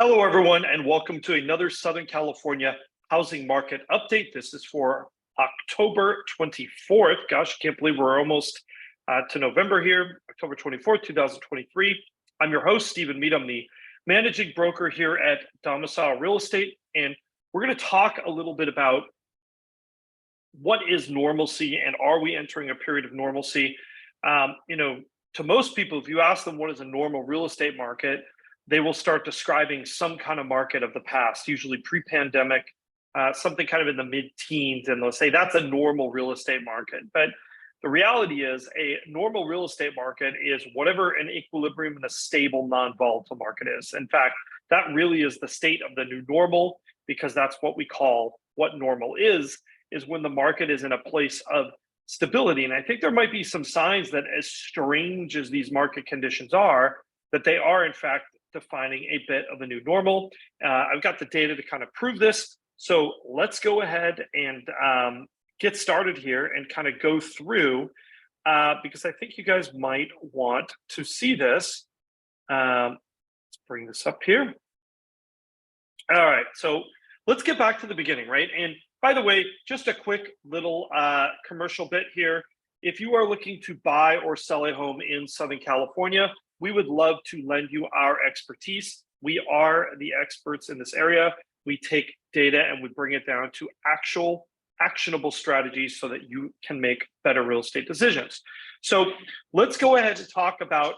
Hello, everyone, and welcome to another Southern California housing market update. This is for October 24th. Gosh, I can't believe we're almost to November here, October 24th, 2023. I'm your host, Stephen Meade. I'm the managing broker here at Domicile Real Estate, and we're going to talk a little bit about what is normalcy and are we entering a period of normalcy? To most people, if you ask them what is a normal real estate market, they will start describing some kind of market of the past, usually pre-pandemic, something kind of in the mid-teens, and they'll say that's a normal real estate market. But the reality is a normal real estate market is whatever an equilibrium and a stable, non-volatile market is. In fact, that really is the state of the new normal, because that's what we call what normal is when the market is in a place of stability. And I think there might be some signs that, as strange as these market conditions are, that they are in fact defining a bit of a new normal. I've got the data to kind of prove this. So let's go ahead and get started here and kind of go through, because I think you guys might want to see this. Let's bring this up here. All right, so let's get back to the beginning, right? And by the way, just a quick little commercial bit here. If you are looking to buy or sell a home in Southern California, we would love to lend you our expertise. We are the experts in this area. We take data and we bring it down to actual actionable strategies so that you can make better real estate decisions. So let's go ahead and talk about,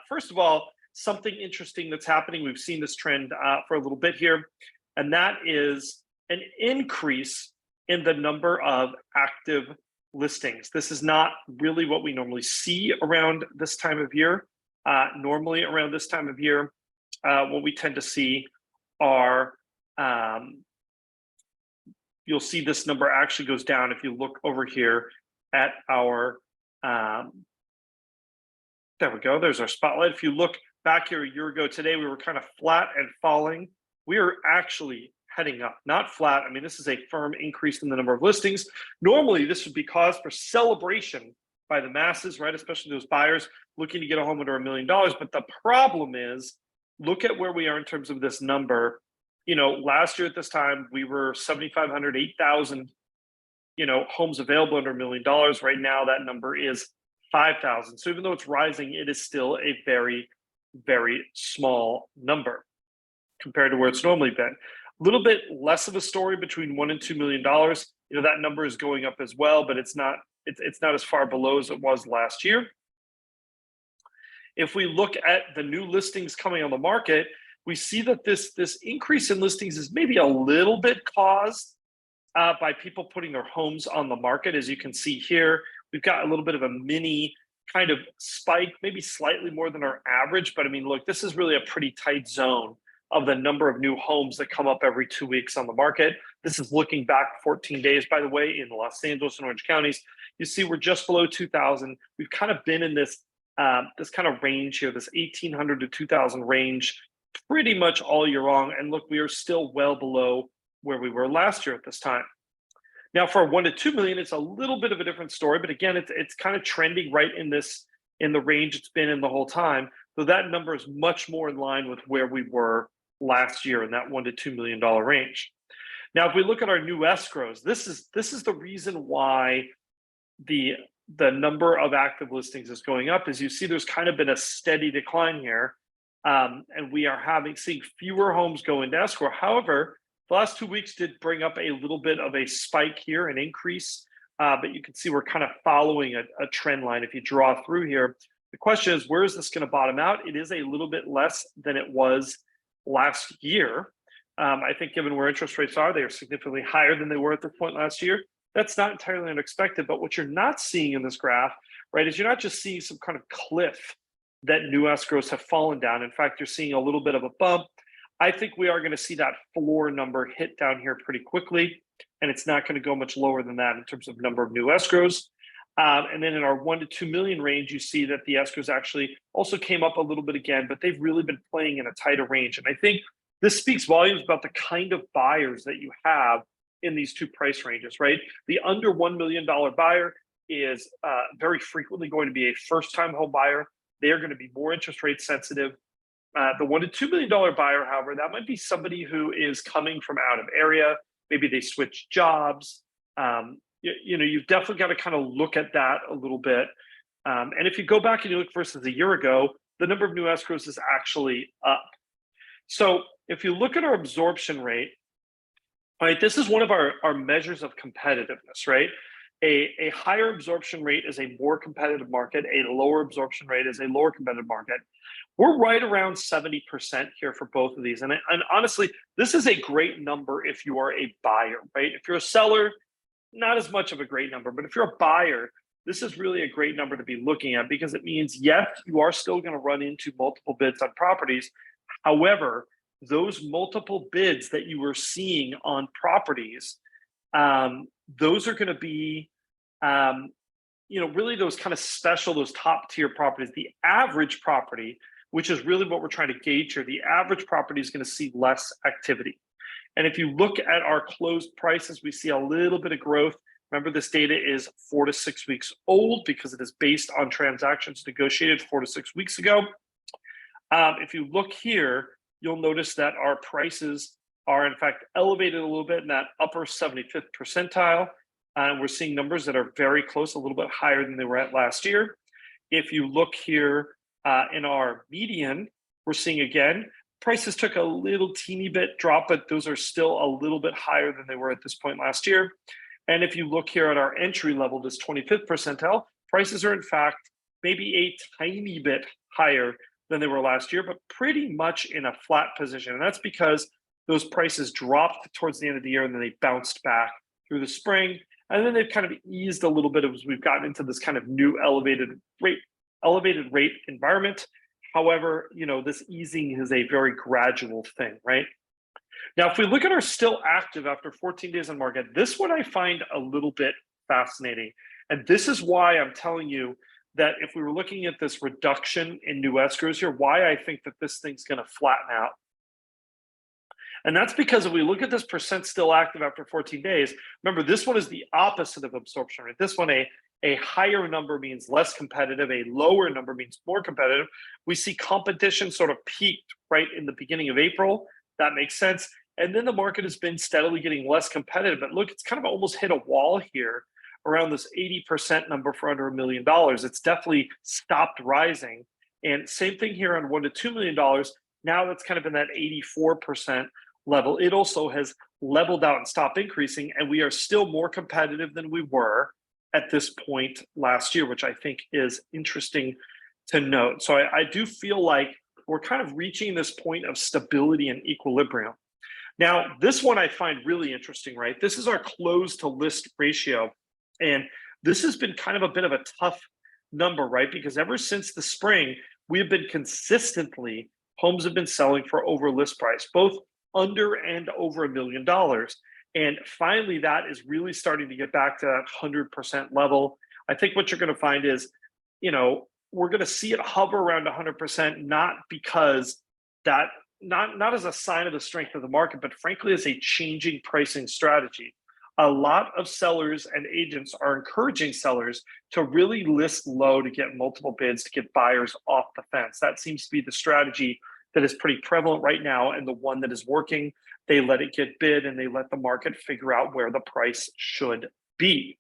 first of all, something interesting that's happening. We've seen this trend for a little bit here, and that is an increase in the number of active listings. This is not really what we normally see around this time of year. Normally around this time of year, what we tend to see are, you'll see this number actually goes down if you look over here at our, there we go, there's our spotlight. If you look back here a year ago today, we were kind of flat and falling. We are actually heading up, not flat. I mean, this is a firm increase in the number of listings. Normally, this would be cause for celebration by the masses, right? Especially those buyers looking to get a home under $1 million. But the problem is, look at where we are in terms of this number. Last year at this time, we were 7,500, 8,000, homes available under $1 million. Right now, that number is 5,000. So even though it's rising, it is still a very, very small number compared to where it's normally been. A little bit less of a story between $1 and $2 million. That number is going up as well, but it's not as far below as it was last year. If we look at the new listings coming on the market, we see that this increase in listings is maybe a little bit caused by people putting their homes on the market. As you can see here, we've got a little bit of a mini kind of spike, maybe slightly more than our average. But I mean, look, this is really a pretty tight zone of the number of new homes that come up every 2 weeks on the market. This is looking back 14 days, by the way, in Los Angeles and Orange counties. You see we're just below 2,000. We've kind of been in this kind of range here, this 1,800 to 2,000 range pretty much all year long. And look, we are still well below where we were last year at this time. Now for 1 to 2 million, it's a little bit of a different story, but again, it's kind of trending right in the range it's been in the whole time. So that number is much more in line with where we were last year in that $1 to $2 million range. Now, if we look at our new escrows, this is the reason why the number of active listings is going up. As you see, there's kind of been a steady decline here, and we are seeing fewer homes go into escrow. However, the last 2 weeks did bring up a little bit of a spike here, an increase, but you can see we're kind of following a trend line. If you draw through here, the question is, where is this going to bottom out? It is a little bit less than it was last year. I think given where interest rates are, they are significantly higher than they were at this point last year. That's not entirely unexpected, but what you're not seeing in this graph, right, is you're not just seeing some kind of cliff that new escrows have fallen down. In fact, you're seeing a little bit of a bump. I think we are going to see that floor number hit down here pretty quickly, and it's not going to go much lower than that in terms of number of new escrows. And then in our 1 to 2 million range, you see that the escrows actually also came up a little bit again, but they've really been playing in a tighter range. And I think this speaks volumes about the kind of buyers that you have in these two price ranges, right? The under $1 million buyer is very frequently going to be a first-time home buyer. They are going to be more interest rate sensitive. The $1 to $2 million buyer, however, that might be somebody who is coming from out of area. Maybe they switch jobs. You've definitely got to kind of look at that a little bit. And if you go back and you look versus a year ago, the number of new escrows is actually up. So if you look at our absorption rate, right, this is one of our measures of competitiveness, right? A higher absorption rate is a more competitive market. A lower absorption rate is a lower competitive market. We're right around 70% here for both of these. And honestly, this is a great number if you are a buyer, right? If you're a seller, not as much of a great number, but if you're a buyer, this is really a great number to be looking at, because it means, yes, you are still going to run into multiple bids on properties. However, those multiple bids that you were seeing on properties, those are going to be, really those kind of special, those top tier properties. The average property, which is really what we're trying to gauge here, the average property is going to see less activity. And if you look at our closed prices, we see a little bit of growth. Remember, this data is 4 to 6 weeks old because it is based on transactions negotiated 4 to 6 weeks ago. If you look here, you'll notice that our prices are in fact elevated a little bit in that upper 75th percentile. And we're seeing numbers that are very close, a little bit higher than they were at last year. If you look here in our median, we're seeing again, prices took a little teeny bit drop, but those are still a little bit higher than they were at this point last year. And if you look here at our entry level, this 25th percentile, prices are in fact maybe a tiny bit higher than they were last year, but pretty much in a flat position. And that's because those prices dropped towards the end of the year and then they bounced back through the spring. And then they've kind of eased a little bit as we've gotten into this kind of new elevated rate environment. However, this easing is a very gradual thing, right? Now, if we look at our still active after 14 days on market, this one I find a little bit fascinating. And this is why I'm telling you that if we were looking at this reduction in new escrows here, why I think that this thing's going to flatten out. And that's because if we look at this percent still active after 14 days, remember, this one is the opposite of absorption rate. This one, a higher number means less competitive, a lower number means more competitive. We see competition sort of peaked right in the beginning of April. That makes sense. And then the market has been steadily getting less competitive. But look, it's kind of almost hit a wall here around this 80% number for under $1 million. It's definitely stopped rising. And same thing here on $1 to $2 million. Now that's kind of in that 84% level. It also has leveled out and stopped increasing. And we are still more competitive than we were at this point last year, which I think is interesting to note. So I do feel like we're kind of reaching this point of stability and equilibrium. Now, this one I find really interesting, right? This is our close to list ratio. And this has been kind of a bit of a tough number, right? Because ever since the spring, we have been consistently, homes have been selling for over list price, both under and over $1 million. And finally, that is really starting to get back to that 100% level. I think what you're going to find is, we're going to see it hover around 100%, not because that, not as a sign of the strength of the market, but frankly, as a changing pricing strategy. A lot of sellers and agents are encouraging sellers to really list low to get multiple bids to get buyers off the fence. That seems to be the strategy that is pretty prevalent right now and the one that is working. They let it get bid and they let the market figure out where the price should be.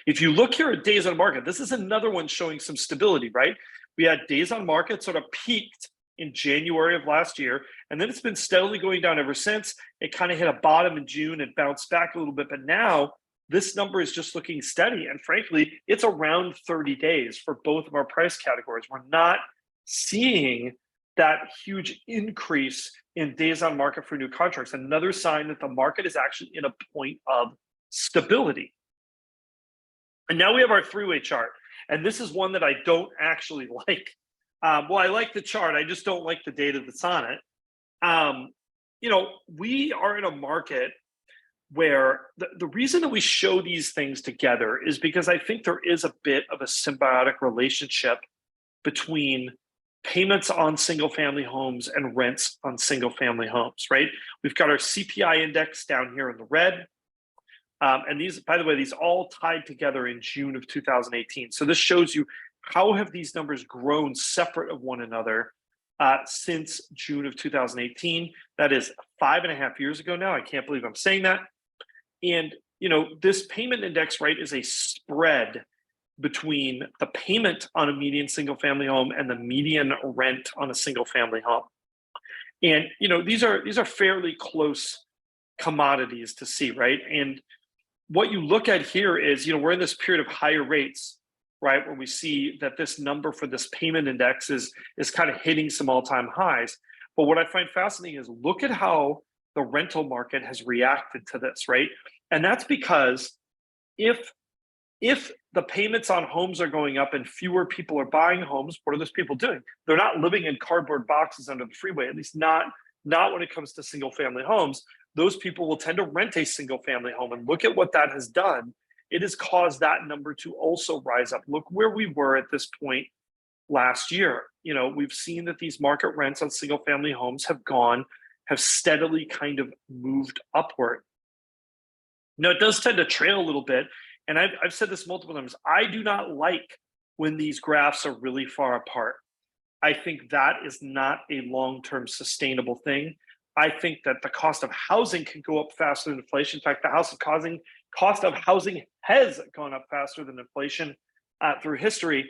If you look here at days on market, this is another one showing some stability, right? We had days on market sort of peaked in January of last year, and then it's been steadily going down ever since. It kind of hit a bottom in June and bounced back a little bit, but now this number is just looking steady. And frankly, it's around 30 days for both of our price categories. We're not seeing that huge increase in days on market for new contracts. Another sign that the market is actually in a point of stability. And now we have our three-way chart. And this is one that I don't actually like. Well, I like the chart. I just don't like the data that's on it. We are in a market where the reason that we show these things together is because I think there is a bit of a symbiotic relationship between payments on single-family homes and rents on single-family homes, right? We've got our CPI index down here in the red. And these, by the way, these all tied together in June of 2018. So this shows you how have these numbers grown separate of one another since June of 2018. That is 5.5 years ago now. I can't believe I'm saying that. And, this payment index, right, is a spread between the payment on a median single family home and the median rent on a single family home. And, these are fairly close commodities to see, right? And what you look at here is, we're in this period of higher rates, right, where we see that this number for this payment index is kind of hitting some all-time highs. But what I find fascinating is look at how the rental market has reacted to this, right? And that's because if the payments on homes are going up and fewer people are buying homes, what are those people doing? They're not living in cardboard boxes under the freeway, at least not when it comes to single family homes. Those people will tend to rent a single family home. And look at what that has done. It has caused that number to also rise up. Look where we were at this point last year. We've seen that these market rents on single family homes have steadily kind of moved upward. Now, it does tend to trail a little bit. And I've said this multiple times. I do not like when these graphs are really far apart. I think that is not a long-term sustainable thing. I think that the cost of housing can go up faster than inflation. In fact, the cost of housing has gone up faster than inflation through history.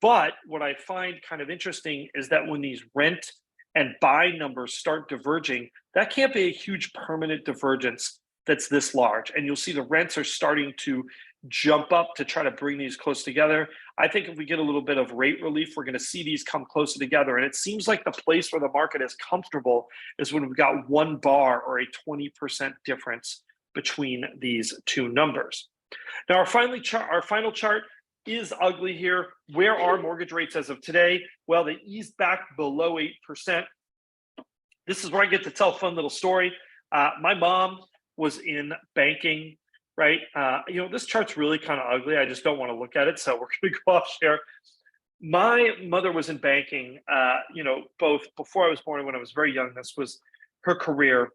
But what I find kind of interesting is that when these rent and buy numbers start diverging, that can't be a huge permanent divergence that's this large. And you'll see the rents are starting to jump up to try to bring these close together. I think if we get a little bit of rate relief, we're going to see these come closer together. And it seems like the place where the market is comfortable is when we've got one bar or a 20% difference between these two numbers. Now, our final chart is ugly here. Where are mortgage rates as of today? Well, they eased back below 8%. This is where I get to tell a fun little story. My mom was in banking, right? This chart's really kind of ugly. I just don't want to look at it. So we're going to go off share. My mother was in banking, both before I was born and when I was very young. This was her career.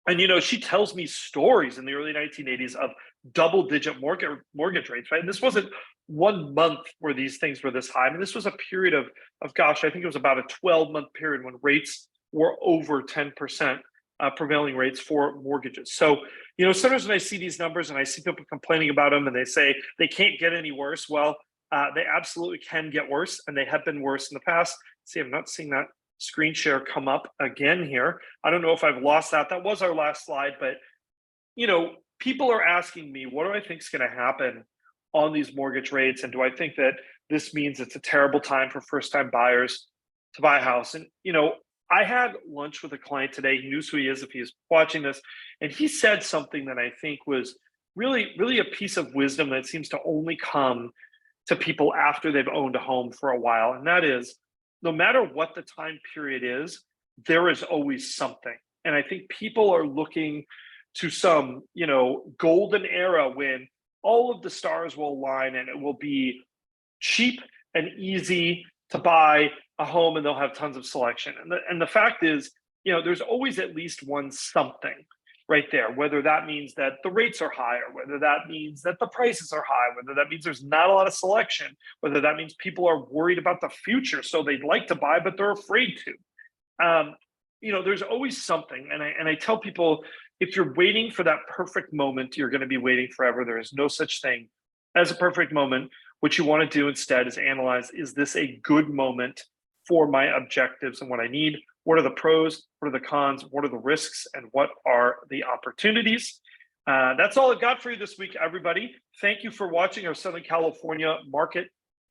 And, she tells me stories in the early 1980s of double-digit mortgage rates, right? And this wasn't 1 month where these things were this high. I mean, this was a period of gosh, I think it was about a 12-month period when rates were over 10%. Prevailing rates for mortgages. So, sometimes when I see these numbers and I see people complaining about them and they say they can't get any worse, well, they absolutely can get worse, and they have been worse in the past. See, I'm not seeing that screen share come up again here. I don't know if I've lost that. That was our last slide, but, people are asking me, what do I think is going to happen on these mortgage rates? And do I think that this means it's a terrible time for first-time buyers to buy a house? And, I had lunch with a client today. He knows who he is if he's watching this. And he said something that I think was really, really a piece of wisdom that seems to only come to people after they've owned a home for a while. And that is, no matter what the time period is, there is always something. And I think people are looking to some, golden era when all of the stars will align and it will be cheap and easy to buy a home and they'll have tons of selection. And the fact is, there's always at least one something right there, whether that means that the rates are higher, whether that means that the prices are high, whether that means there's not a lot of selection, whether that means people are worried about the future, so they'd like to buy, but they're afraid to. There's always something. And I tell people, if you're waiting for that perfect moment, you're going to be waiting forever. There is no such thing as a perfect moment. What you want to do instead is analyze, is this a good moment for my objectives and what I need? What are the pros? What are the cons? What are the risks? And what are the opportunities? That's all I've got for you this week, everybody. Thank you for watching our Southern California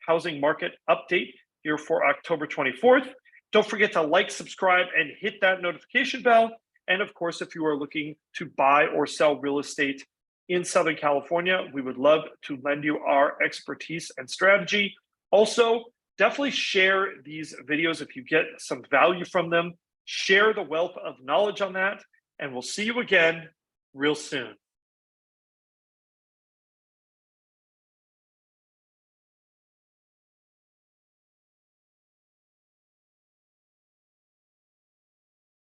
housing market update here for October 24th. Don't forget to like, subscribe, and hit that notification bell. And of course, if you are looking to buy or sell real estate in Southern California, we would love to lend you our expertise and strategy. Also, definitely share these videos if you get some value from them. Share the wealth of knowledge on that, and we'll see you again real soon.